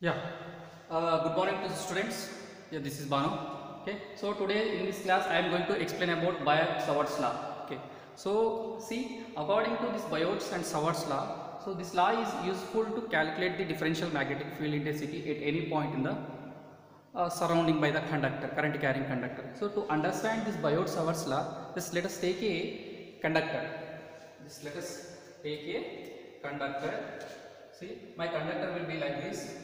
Yeah. Good morning to the students. Yeah, this is Banu. Okay. So today in this class I am going to explain about Biot-Savart's law. Okay. So see, according to this Biot and Savart's law, so this law is useful to calculate the differential magnetic field intensity at any point in the surrounding by the conductor, current carrying conductor. So to understand this Biot-Savart's law, just let us take a conductor. Just let us take a conductor. See, my conductor will be like this.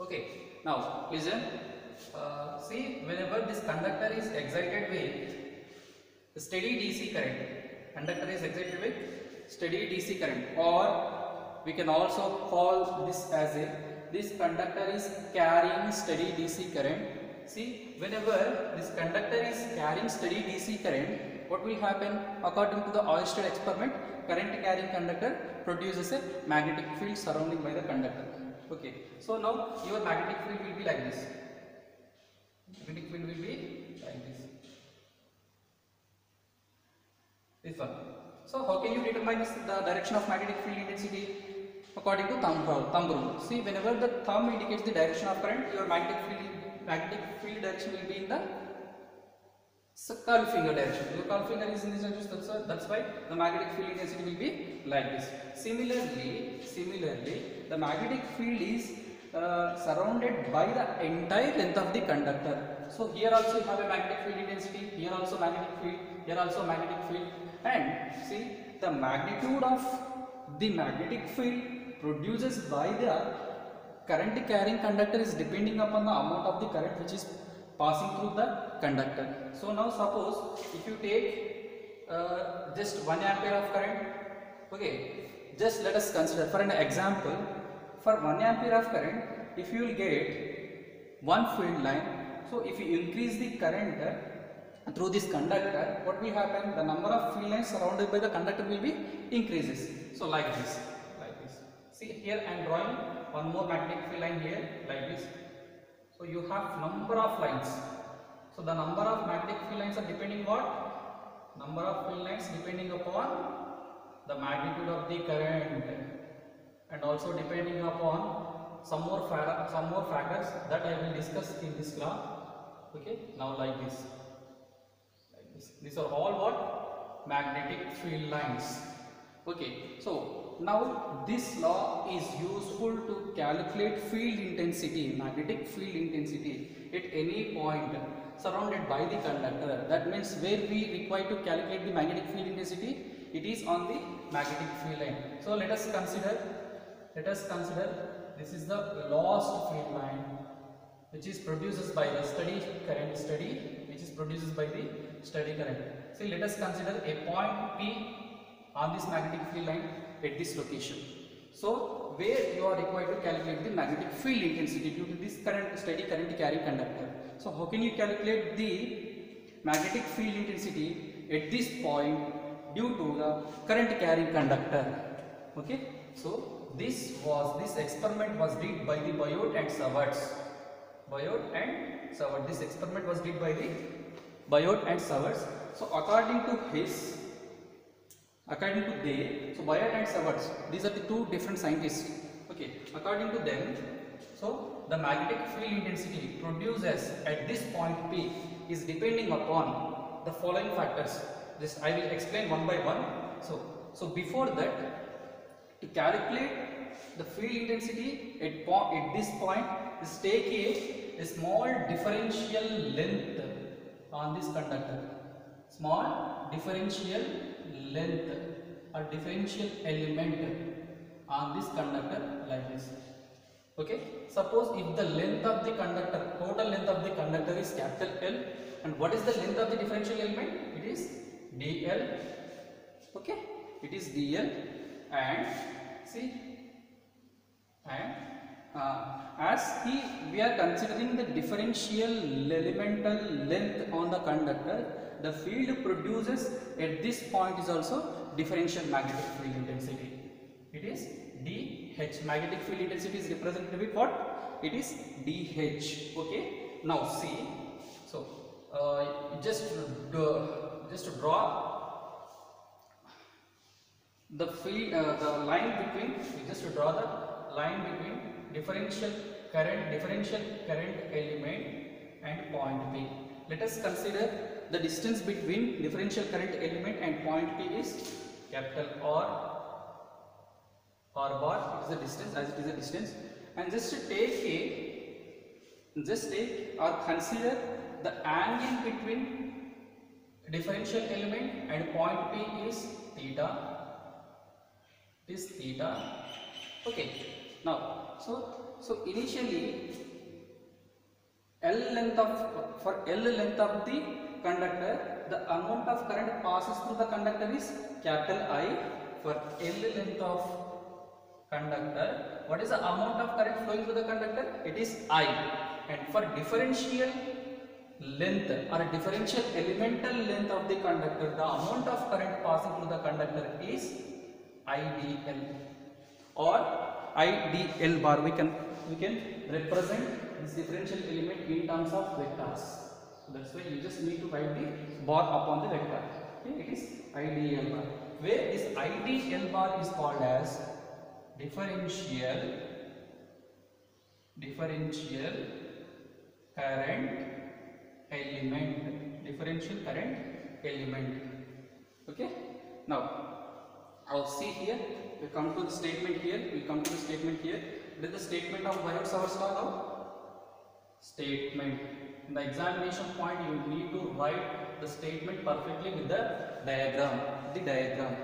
Okay, now listen. See, whenever this conductor is excited with steady DC current, conductor is excited with steady DC current, or we can also call this as this conductor is carrying steady DC current. See, whenever this conductor is carrying steady DC current, what will happen? According to the Oersted experiment, current carrying conductor produces a magnetic field surrounding by the conductor. Okay, so now your magnetic field will be like this. Magnetic field will be like this. This one. So how can you determine the direction of magnetic field intensity? According to thumb rule. See, whenever the thumb indicates the direction of current, your magnetic field direction will be in the curl finger direction. Your curl finger is in this direction, that's why the magnetic field intensity will be like this. Similarly, the magnetic field is surrounded by the entire length of the conductor. So here also you have a magnetic field intensity, here also magnetic field, here also magnetic field, and see the magnitude of the magnetic field produced by the current carrying conductor is depending upon the amount of the current which is passing through the conductor. So now suppose if you take just 1 ampere of current, okay, just let us consider for an example, for 1 ampere of current, if you will get one field line, so if you increase the current through this conductor, what will happen? The number of field lines surrounded by the conductor will be increases. So like this. See, here I am drawing one more magnetic field line here like this. So you have number of lines. So the number of magnetic field lines are depending what? Number of field lines depending upon the magnitude of the current, and also depending upon some more factors that I will discuss in this class. Okay, now like this. These are all what? Magnetic field lines. Okay, so now this law is useful to calculate field intensity, magnetic field intensity at any point surrounded by the conductor. That means where we require to calculate the magnetic field intensity, it is on the magnetic field line. So let us consider this is the lost field line which is produced by the steady current, which is produced by the steady current. So let us consider a point P on this magnetic field line at this location. So where you are required to calculate the magnetic field intensity due to this steady current carrying conductor. So how can you calculate the magnetic field intensity at this point due to the current carrying conductor? Okay, so this experiment was did by the Biot and Savart's. This experiment was did by the Biot and Savart's. So according to Biot and Savart's, these are the two different scientists. Okay, according to them, so the magnetic field intensity produced at this point P is depending upon the following factors. This I will explain one by one. So before that, to calculate the field intensity at this point, is take a small differential length on this conductor. Small differential length or differential element on this conductor like this. Okay, suppose if the length of the conductor, total length of the conductor is capital L, and what is the length of the differential element? It is dl. Okay, it is dl, and see, and we are considering the differential elemental length on the conductor, the field produces at this point is also differential magnetic field intensity. It is dH. Magnetic field intensity is represented with what? It is dH. Okay. Now see. So just to draw the field, the line between. Just to draw the line between differential current element and point P. Let us consider the distance between differential current element and point P is capital R bar. It is a distance, as it is a distance, and just take or consider the angle between differential element and point P is theta. It is theta. Okay. Now, so initially for L length of the conductor, the amount of current passes through the conductor is capital I. For L length of conductor, what is the amount of current flowing through the conductor? It is I. And for differential length or differential elemental length of the conductor, the amount of current passing through the conductor is IDL or IDL bar. We can represent this differential element in terms of vectors. So that's why you just need to write the bar upon the vector. Okay, it is IDL bar. Where this IDL bar is called as differential current element. Differential current element. Okay. Now, I'll see here. We come to the statement here. What is the statement of Biot-Savart's law now? Statement. In the examination point, you need to write the statement perfectly with the diagram.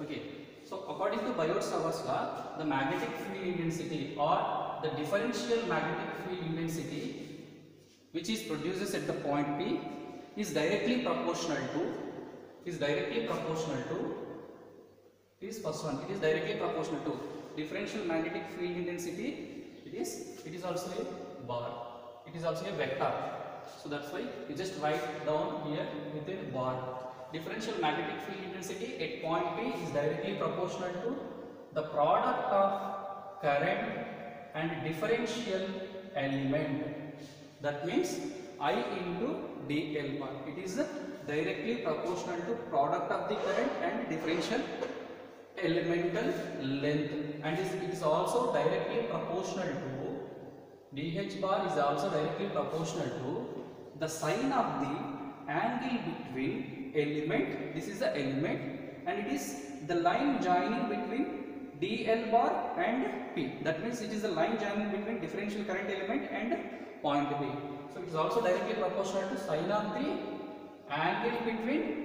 Okay. So, according to Biot-Savart's law, the magnetic field intensity or the differential magnetic field intensity which is produces at the point P is directly proportional to is first one. It is directly proportional to differential magnetic field intensity. It is also a bar. It is also a vector. So that's why you just write down here with a bar. Differential magnetic field intensity at point P is directly proportional to the product of current and differential element. That means I into dl bar. It is directly proportional to product of the current and differential elemental length, and it is also directly proportional to dh bar is also directly proportional to the sine of the angle between element. This is the element, and it is the line joining between dl bar and P. That means it is the line joining between differential current element and point P. So it is also directly proportional to sine of the angle between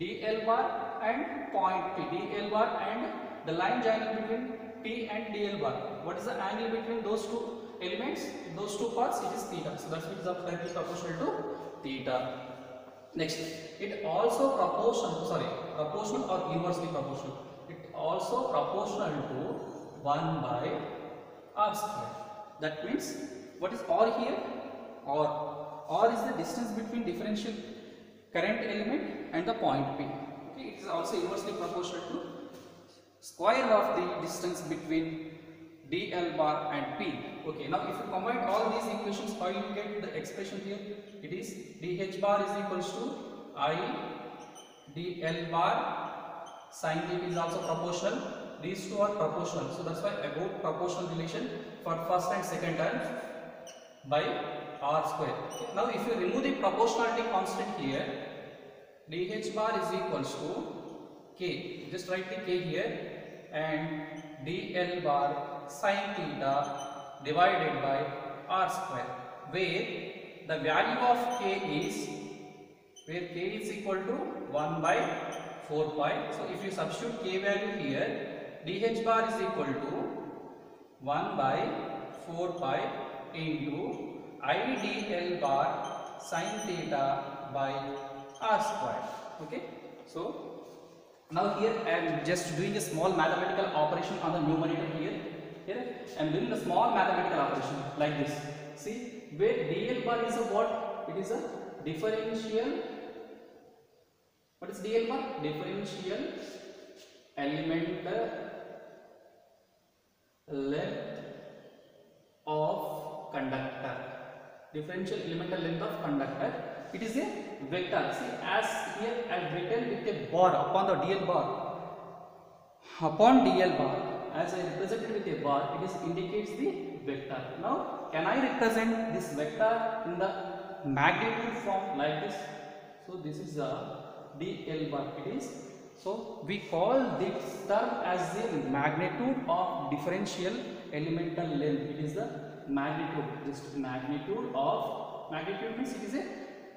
dl bar and point P. dl bar and the line joining between P and dl bar. What is the angle between those two elements? Those two parts, it is theta. So that's why it is directly proportional to theta. Next, it also proportional or inversely proportional. It also proportional to 1 by r square. That means what is r here? R is the distance between differential current element and the point P. Okay, it is also inversely proportional to square of the distance between dl bar and P. Okay, now if you combine all these equations, how you get the expression here? It is dh bar is equals to I dl bar sine theta is also proportional. These two are proportional. So that's why I wrote proportional relation for first and second term by r square. Okay. Now if you remove the proportionality constant here, dh bar is equals to k. Just write the k here, and dl bar sine theta divided by r square, where the value of k is equal to 1 by 4 pi. So if you substitute k value here, dh bar is equal to 1 by 4 pi into I dl bar sine theta by r square. Okay. So now here I am just doing a small mathematical operation on the numerator here. Here I am doing a small mathematical operation like this. See, where dl bar is a what? It is a differential. What is dl bar? Differential elemental length of conductor. Differential elemental length of conductor. It is a vector. See, as here I have written with a bar upon the dl bar. Upon dl bar, as I represented with a bar, it is indicates the vector. Now, can I represent this vector in the magnitude form like this? So, this is a dl bar. It is. So, we call this term as the magnitude of differential elemental length. It is the magnitude. Just magnitude of, magnitude means it is a,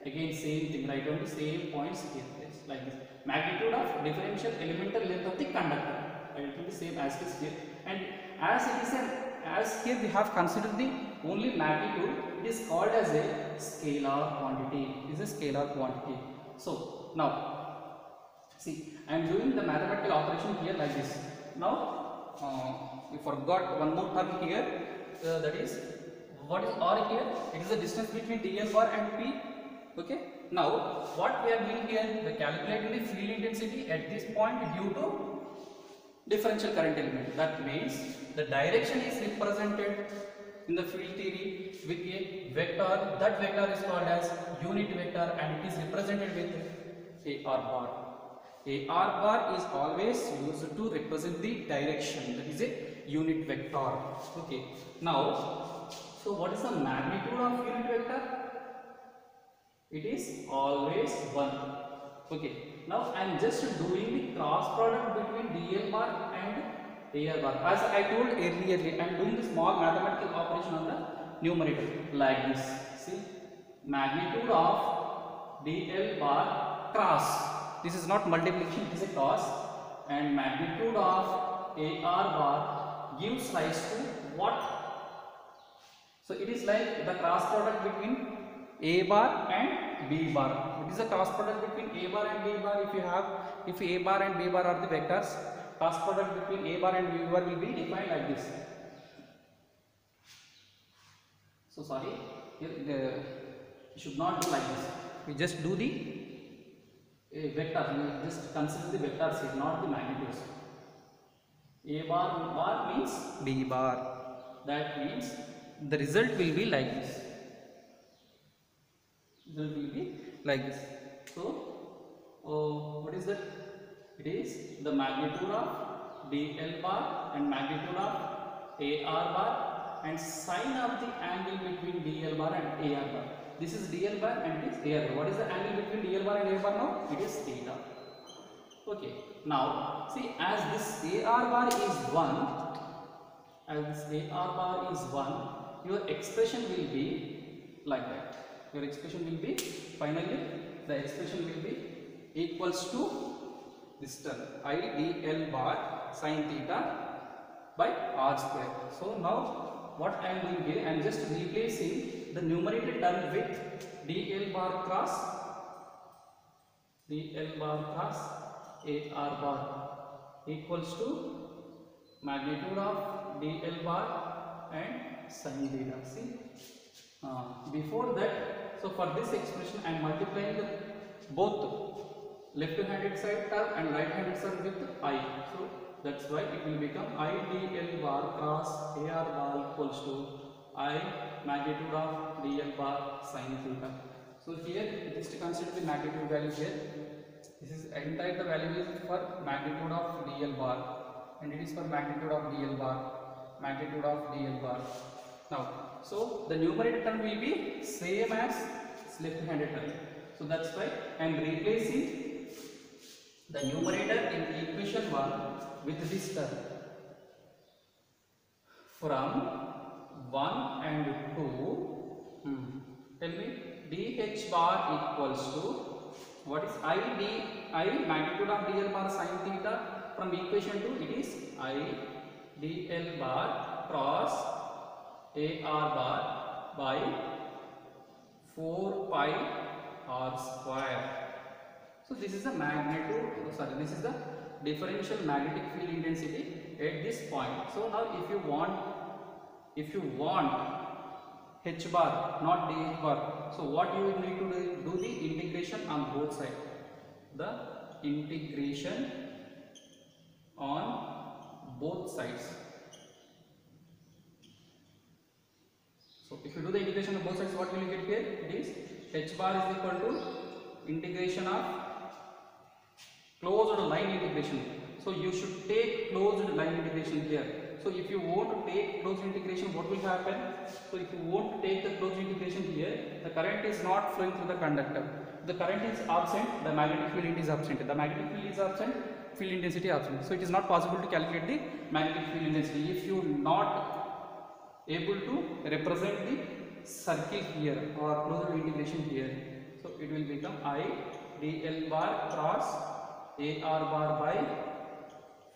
again same thing, right? On the same points here. Yes, like this. Magnitude of differential elemental length of the conductor. Right? It will be same as this here. And as it is a, as here we have considered the only magnitude, it is called as a scalar quantity. It is a scalar quantity. So now see, I am doing the mathematical operation here like this. Now we forgot one more term here. That is, what is R here? It is the distance between dl bar and P. Okay. Now what we are doing here? We are calculating the field intensity at this point due to differential current element. That means the direction is represented in the field theory with a vector. That vector is called as unit vector and it is represented with AR bar. AR bar is always used to represent the direction. That is a unit vector. Okay. Now, so what is the magnitude of unit vector? It is always 1. Okay. Now I am just doing the cross product between dl bar and AR bar. As I told earlier, I am doing the small mathematical operation on the numerator like this. See, magnitude of dl bar cross. This is not multiplication, it is a cross. And magnitude of AR bar gives rise to what? So it is like the cross product between A bar and B bar. It is a cross product between A bar and B bar. If you have, if A bar and B bar are the vectors, cross product between A bar and B bar will be defined like this. So sorry, here you should not do like this. We just do the vector. We just consider the vectors here, not the magnitudes. A bar means B bar. That means the result will be like this. Will be like this. So, what is that? It is the magnitude of dl bar and magnitude of AR bar and sine of the angle between dl bar and AR bar. This is dl bar and it is AR bar. What is the angle between dl bar and AR bar now? It is theta. Okay. Now, see, as this AR bar is 1, as this AR bar is 1, your expression will be like that. Your expression will be, finally the expression will be equals to this term I dl bar sin theta by r square. So now what I am doing here, I am just replacing the numerator term with dl bar cross AR bar equals to magnitude of dl bar and sin theta. See, before that, so for this expression I am multiplying the both left-handed side term and right-handed side with I. So that's why it will become I dl bar cross AR bar equals to I magnitude of dl bar sin theta. So here just consider the magnitude value here. This is entire the value is for magnitude of dl bar and it is for magnitude of dl bar, magnitude of dl bar. Now, so the numerator term will be same as left-handed term. So that's why I am replacing the numerator in equation 1 with this term. From 1 and 2, tell me dh bar equals to, what is I magnitude of dl bar sin theta. From equation 2 it is I dl bar cross AR bar by 4 pi r square. So this is the magnitude, this is the differential magnetic field intensity at this point. So now if you want h bar, not dh bar, so what you will need to do the integration on both sides. The integration on both sides. So if you do the integration of both sides, what will you get here? It is h bar is equal to integration of closed line integration. So you should take closed line integration here. So if you want to take closed integration, what will happen? So if you want to take the closed integration here, the current is not flowing through the conductor. The current is absent, the magnetic field is absent. The magnetic field is absent, field intensity absent. So it is not possible to calculate the magnetic field intensity if you not able to represent the circle here or closed integration here. So it will become I dl bar cross AR bar by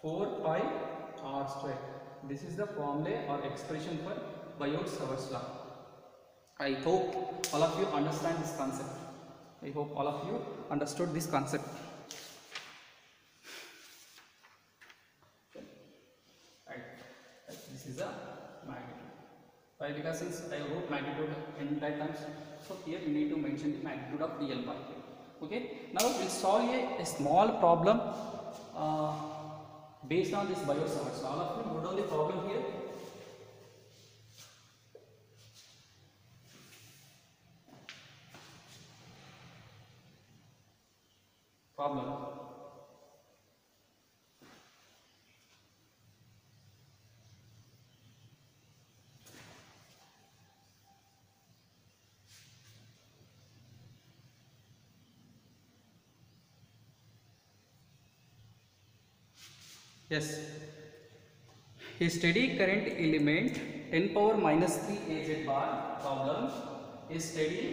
4 pi r square. This is the formula or expression for Biot-Savart's law. I hope all of you understand this concept. I hope all of you understood this concept. Right. This is a magnitude. Why? Because since I wrote magnitude entire times, so here you need to mention the magnitude of dl by. Okay. Now we'll solve a small problem based on this Biot-Savart's law. All of you note down the problem here. Problem. Yes. A steady current element 10 power minus 3 AZ bar problem is steady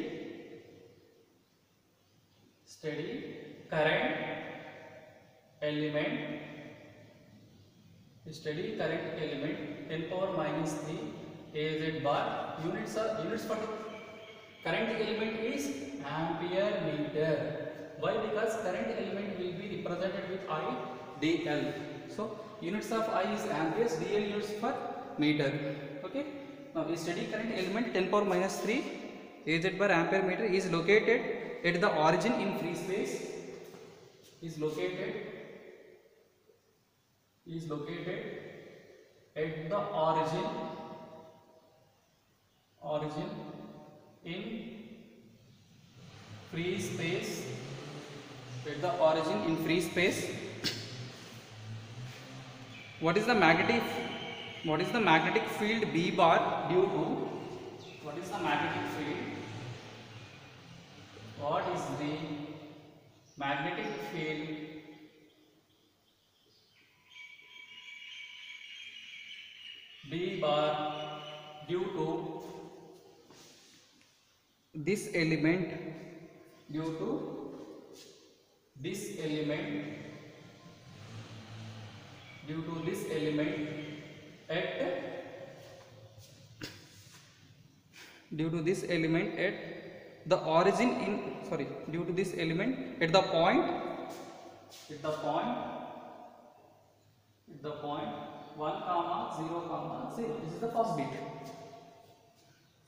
current element 10 power minus 3 AZ bar. Units for the current element is ampere meter. Why? Because current element will be represented with I dl. So units of I is amperes, dl units for meter. Okay. Now a steady current element 10 power minus 3 AZ bar ampere meter is located at the origin in free space. Is located at the origin in free space. At the origin in free space. What is the magnetic field B bar due to? What is the magnetic field? What is the magnetic field B bar due to this element at the origin in due to this element at the point 1, 0, 0. This is the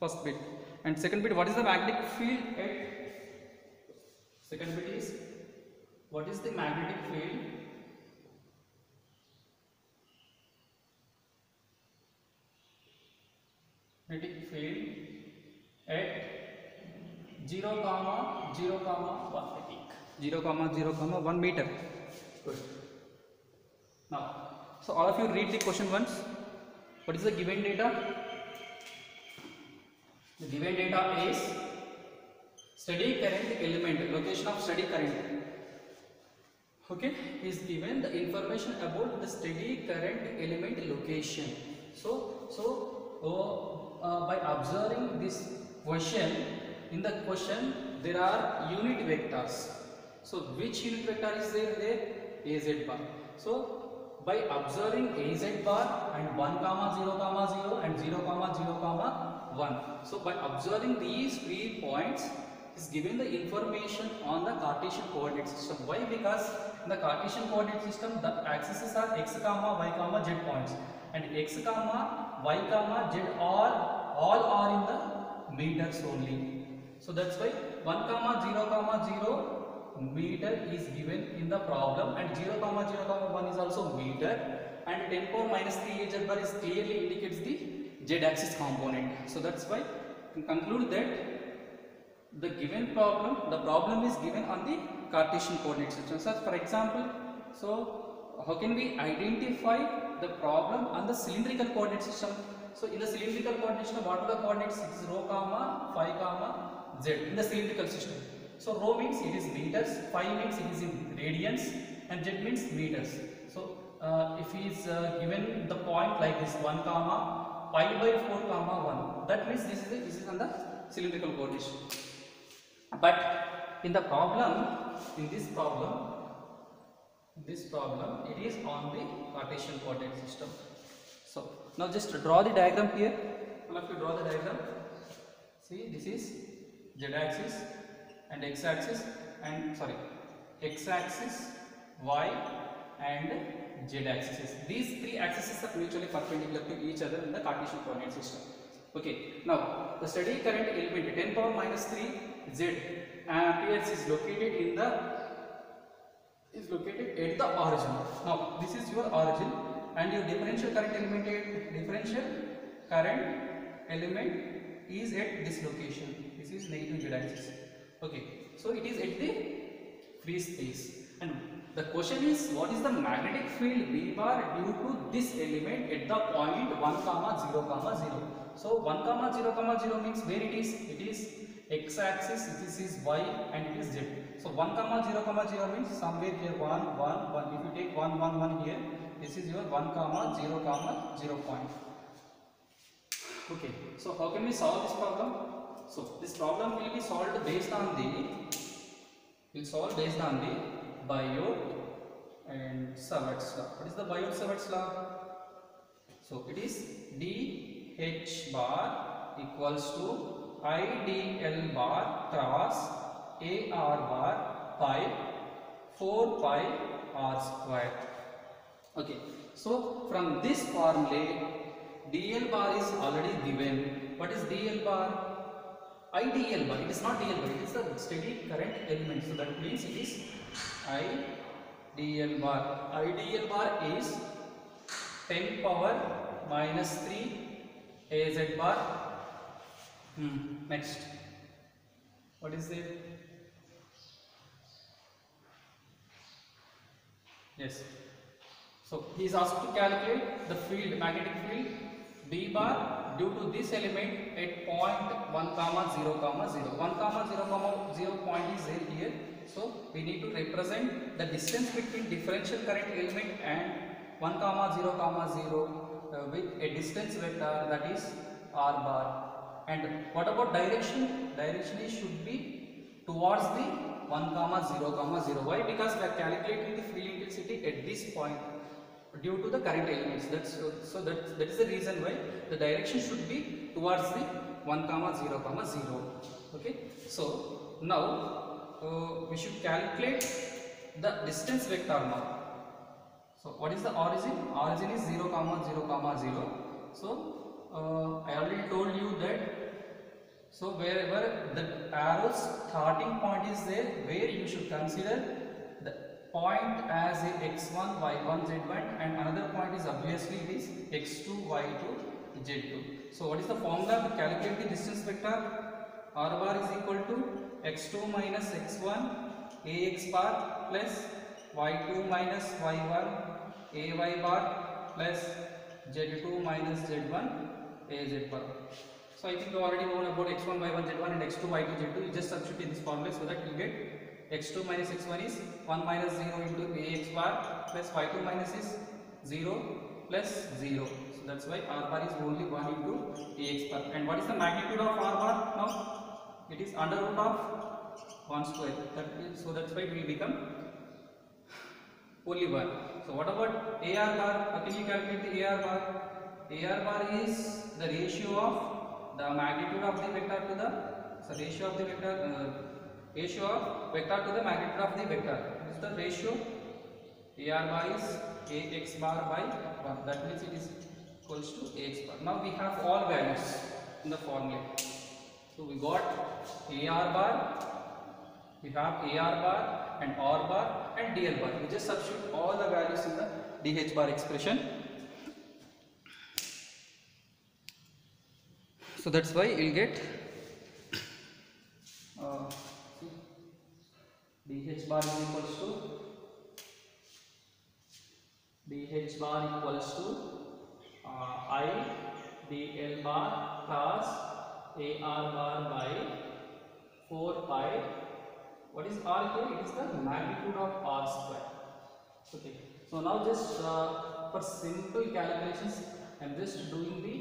first bit. And second bit, what is the magnetic field at? Second bit is, what is the magnetic field at 0, 0, 1 meter. Good. Now, so all of you read the question once. What is the given data? The given data is steady current element, location of steady current. Okay, is given the information about the steady current element location. By observing this question, in the question there are unit vectors. So which unit vector is there? AZ bar. So by observing AZ bar and 1, 0, 0 and 0, 0, 1. So by observing these 3 points is given the information on the Cartesian coordinate system. Why? Because in the Cartesian coordinate system the axes are x, y, z points, and x, y, z all are in the meters only. So that's why 1, 0, 0 meter is given in the problem, and 0, 0, 1 is also meter, and 10 power minus 3 AZ bar is clearly indicates the z axis component. So that's why we conclude that the given problem is given on the Cartesian coordinate system. So for example, so how can we identify the problem on the cylindrical coordinate system. So in the cylindrical coordinate system, what are the coordinates? It is rho comma phi comma z in the cylindrical system. So rho means it is meters, phi means it is in radians, and z means meters. So if he is given the point like this 1 comma pi by 4 comma 1, that means this is on the cylindrical coordinate system. But in the problem, in this problem it is on the Cartesian coordinate system. So now just draw the diagram here. All of you draw the diagram. See, this is z axis and x axis, and sorry, x axis, y and z axis. These three axes are mutually perpendicular to each other in the Cartesian coordinate system. Okay, now the steady current element 10 power minus 3 z amperes is located at the origin. Now this is your origin, and your differential current element is at this location. This is negative z axis. Okay, so it is at the free space, and the question is, what is the magnetic field V bar due to this element at the point 1 comma 0 comma 0. So 1 comma 0 comma 0 means where it is? It is x axis, this is y, and it is z. So 1 comma 0 comma 0 means somewhere here 1 1 1. If you take 1 1 1 here, this is your 1 comma 0 point. Okay, so how can we solve this problem? So this problem will be solved based on the Biot and Savart's law. What is the Biot-Savart's law? So it is dH bar equals to IDL bar cross AR bar pi 4 pi r square. Okay, so from this formula, DL bar is already given. What is DL bar? IDL bar. It is not DL bar, it is a steady current element. So that means it is IDL bar. IDL bar is 10 power minus 3 AZ bar. Next, what is it? Yes. So he is asked to calculate the field, magnetic field B bar due to this element at point 1 comma 0 comma 0. 1 comma 0 comma 0 point is there here. So we need to represent the distance between differential current element and 1 comma 0 comma 0 with a distance vector, that is r bar. And what about direction? Direction should be towards the 1 comma 0 comma 0. Why? Because we are calculating the field intensity at this point due to the current elements. That is the reason why the direction should be towards the 1 comma 0 comma 0. Okay. So now we should calculate the distance vector now. So what is the origin? Origin is 0 comma 0 comma 0. So I already told you that. So wherever the arrow starting point is there, where you should consider the point as a x1, y1, z1, and another point is obviously this x2, y2, z2. So what is the formula to calculate the distance vector? R bar is equal to x2 minus x1 ax bar plus y2 minus y1 ay bar plus z2 minus z1 az bar. So I think you already know about x1, y1, z1 and x2, y2, z2. You just substitute in this formula so that you get x2 minus x1 is 1 minus 0 into ax bar plus y2 minus is 0 plus 0. So that's why r bar is only 1 into ax bar. And what is the magnitude of r bar now? It is under root of 1 square. So that's why it will become only 1. So what about AR bar? How can you calculate the AR bar? AR bar is the ratio of the magnitude of the vector to the ratio of vector to the magnitude of the vector. This is the ratio. AR bar is AX bar by 1. That means it is equals to AX bar. Now we have all values in the formula. So we got AR bar, we have AR bar and R bar and DL bar. We just substitute all the values in the DH bar expression. So that's why you'll get DH bar is equals to dh bar equals to I dl bar cross ar bar by 4 pi. What is r here? It is the magnitude of r square. Okay. So now just for simple calculations, I am just doing the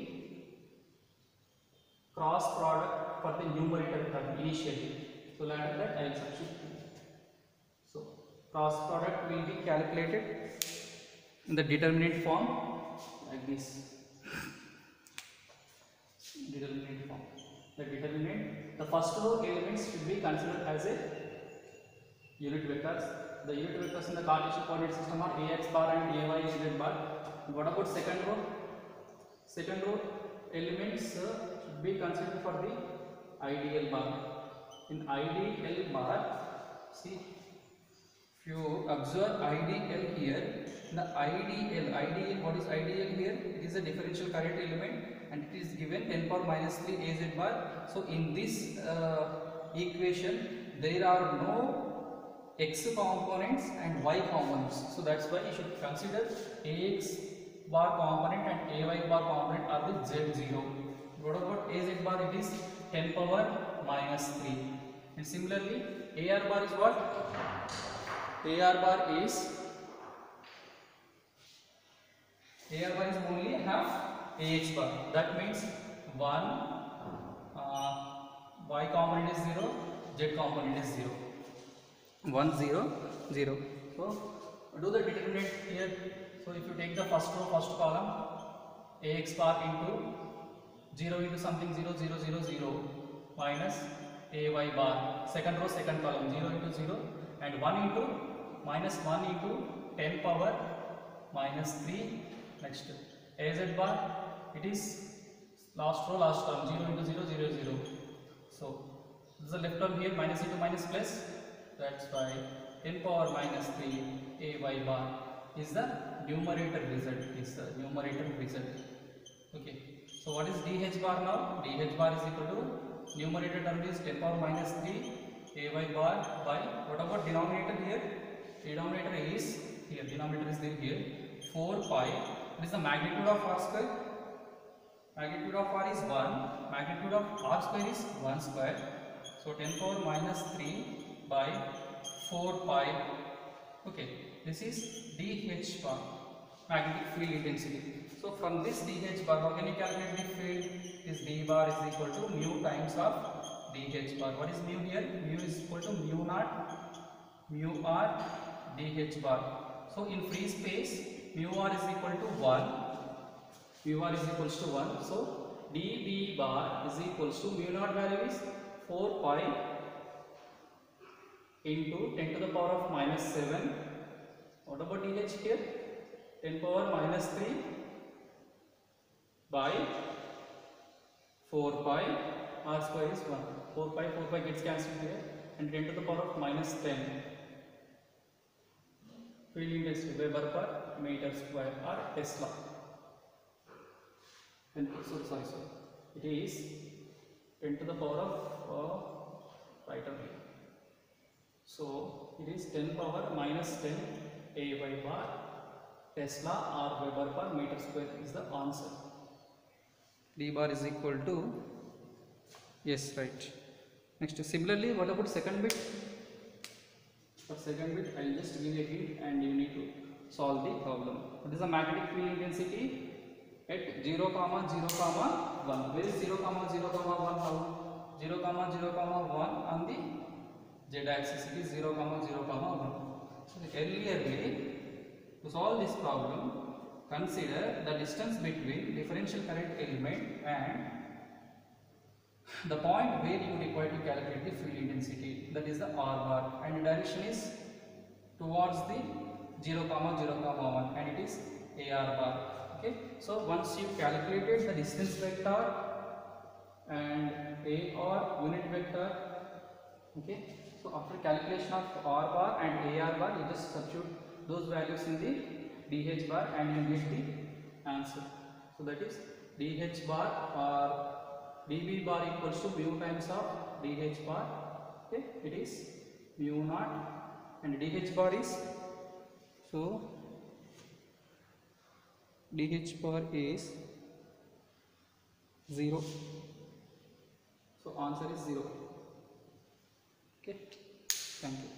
cross product for the numerator term initially. So later that I will substitute. So cross product will be calculated in the determinant form like this. Determinant form. The determinant, the first row elements should be considered as a unit vectors. The unit vectors in the Cartesian coordinate system are ax bar and ay z bar. What about second row? Second row elements should be considered for the ideal bar. In ideal bar, see, if you observe ideal here, the ideal, what is ideal here? It is a differential current element and it is given 10 power minus 3 az bar. So in this equation, there are no x components and y components. So that's why you should consider ax bar component and ay bar component are the z0. What about az bar? It is 10 power minus 3. And similarly, ar bar is what? AR bar is only half AX bar. That means 1 Y component is 0, Z component is 0. 1 0 0. So do the determinant here. So if you take the first row, first column, AX bar into 0 into something 0 0 0 0 minus AY bar. Second row, second column, 0 into 0 and 1 into minus 1 into 10 power minus 3. Next AZ bar, it is last row, last column, 0 into 0 0 0. So this is the left term here, minus into minus plus. That's why 10 power minus 3 AY bar is the numerator result. Okay. So what is DH bar now? DH bar is equal to numerator term is 10 power minus 3 AY bar by, what about denominator here? Denominator is here, denominator is there here, 4 pi. What is the magnitude of r square? Magnitude of r is 1, magnitude of r square is 1 square. So 10 power minus 3 by 4 pi. Okay, this is DH bar, magnetic field intensity. So from this DH bar, how can you calculate the field? This D bar is equal to mu times of DH bar. What is mu here? Mu is equal to mu naught mu r DH bar. So in free space, mu r is equal to 1. Mu r is equals to 1. So dB bar is equals to mu naught value is 4 pi into 10 to the power of minus 7. What about DH here? 10 power minus 3 by 4 pi. R square is 1. 4 pi gets cancelled here. And 10 to the power of minus 10. Field intensity Weber per meter square or Tesla. And sorry. It is 10 to the power of right away. So it is 10 power minus 10 AY bar Tesla or Weber per meter square is the answer. D bar is equal to, yes, right. Next, similarly, what about second bit? For second bit, I will just give you a hint and you need to solve the problem. What is the magnetic field intensity at 0, 0, 1? Where is 0, 0, 1 now? 0, 0, 1 on the z axis. It is 0, 0, 1. So earlierly, to solve this problem, consider the distance between differential current element and the point where you require to calculate the field intensity, that is the r bar, and the direction is towards the 0, 0, 1 and it is AR bar. Okay, so once you calculated the distance vector and AR unit vector, okay, so after calculation of r bar and AR bar, you just substitute those values in the DH bar and you get the answer. So that is DH bar or dB bar equals to mu times of DH bar. Okay, it is mu naught and DH bar is, so dH power is 0. So answer is 0. Okay, thank you.